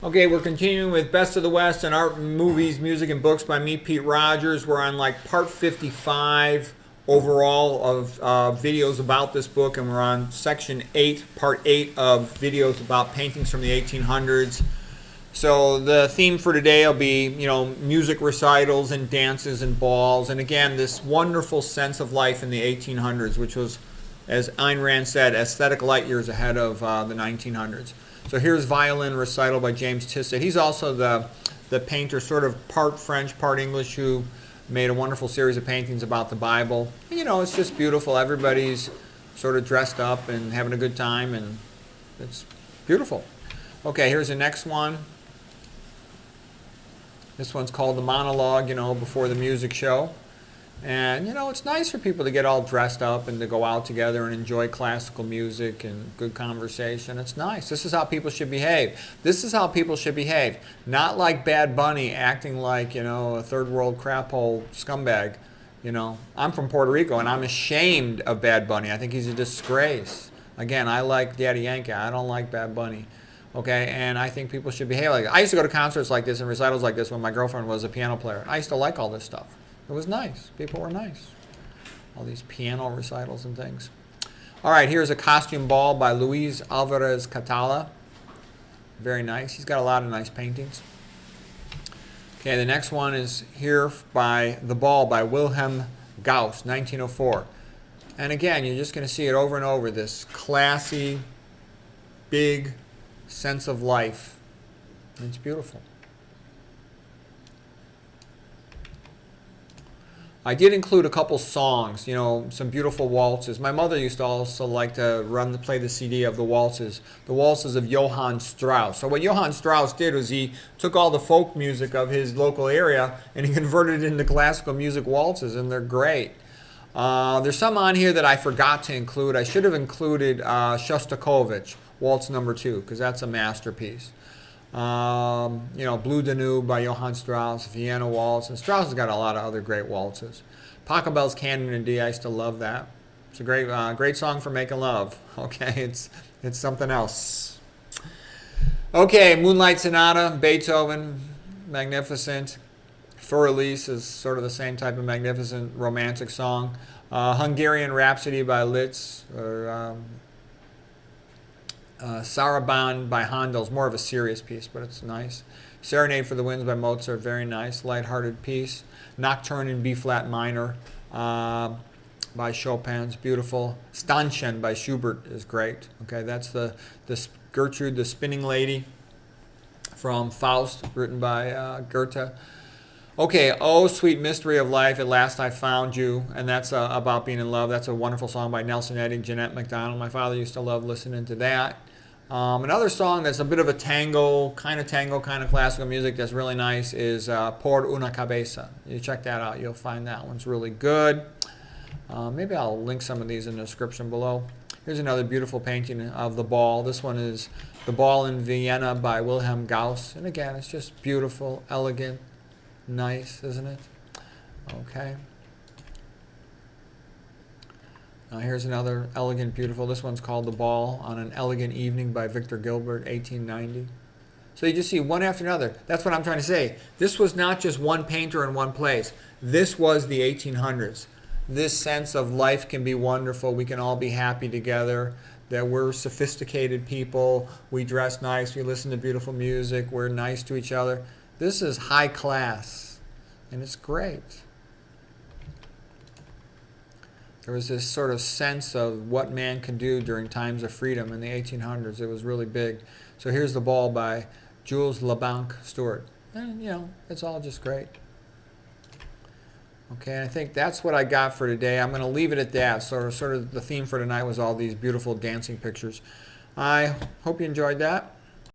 Okay, we're continuing with Best of the West and Art, Movies, Music, and Books by me, Pete Rogers. We're on like part 55 overall of videos about this book, and we're on section 8, part 8 of videos about paintings from the 1800s. So the theme for today will be, music recitals and dances and balls, and again, this wonderful sense of life in the 1800s, which was, as Ayn Rand said, aesthetic light years ahead of the 1900s. So here's Violin Recital by James Tissot. He's also the painter, sort of part French, part English, who made a wonderful series of paintings about the Bible. It's just beautiful. Everybody's sort of dressed up and having a good time, and it's beautiful. Okay, here's the next one. This one's called The Monologue, before the music show. And, it's nice for people to get all dressed up and to go out together and enjoy classical music and good conversation. It's nice. This is how people should behave. This is how people should behave. Not like Bad Bunny acting like, a third world crap hole scumbag. I'm from Puerto Rico and I'm ashamed of Bad Bunny. I think he's a disgrace. Again, I like Daddy Yankee. I don't like Bad Bunny. Okay, and I think people should behave like that. I used to go to concerts like this and recitals like this when my girlfriend was a piano player. I used to like all this stuff. It was nice. People were nice. All these piano recitals and things. All right, here's A Costume Ball by Luis Alvarez Catala. Very nice. He's got a lot of nice paintings. Okay, the next one is here by The Ball by Wilhelm Gauss, 1904. And again, you're just going to see it over and over, this classy, big sense of life. And it's beautiful. I did include a couple songs, some beautiful waltzes. My mother used to also like to play the CD of the waltzes of Johann Strauss. So what Johann Strauss did was he took all the folk music of his local area and he converted it into classical music waltzes, and they're great. There's some on here that I forgot to include. I should have included Shostakovich, Waltz Number 2, because that's a masterpiece. Blue Danube by Johann Strauss, Vienna Waltz, and Strauss has got a lot of other great waltzes. Pachelbel's Canon in D, I used to love that. It's a great song for making love. Okay, it's something else. Okay, Moonlight Sonata, Beethoven, magnificent. Für Elise is sort of the same type of magnificent romantic song. Hungarian Rhapsody by Liszt, or Sarabande by Handel is more of a serious piece, but it's nice. Serenade for the Winds by Mozart, very nice, light-hearted piece. Nocturne in B-flat minor by Chopin, beautiful. Stanchen by Schubert is great. Okay, that's the Gertrude, the spinning lady from Faust, written by Goethe. Okay, Oh, Sweet Mystery of Life, At Last I Found You, and that's about being in love. That's a wonderful song by Nelson Eddy, Jeanette MacDonald. My father used to love listening to that. Another song that's a bit of a tango, kind of classical music that's really nice is Por una Cabeza. You check that out. You'll find that one's really good. Maybe I'll link some of these in the description below. Here's another beautiful painting of The Ball. This one is The Ball in Vienna by Wilhelm Gauss. And again, it's just beautiful, elegant, nice, isn't it? Okay. Here's another elegant, beautiful. This one's called The Ball on an Elegant Evening by Victor Gilbert, 1890. So you just see one after another. That's what I'm trying to say. This was not just one painter in one place. This was the 1800s. This sense of life can be wonderful. We can all be happy together. That we're sophisticated people. We dress nice. We listen to beautiful music. We're nice to each other. This is high class, and it's great. There was this sort of sense of what man can do during times of freedom in the 1800s. It was really big. So here's The Ball by Jules LeBlanc Stewart. And, it's all just great. Okay, and I think that's what I got for today. I'm going to leave it at that. Sort of the theme for tonight was all these beautiful dancing pictures. I hope you enjoyed that.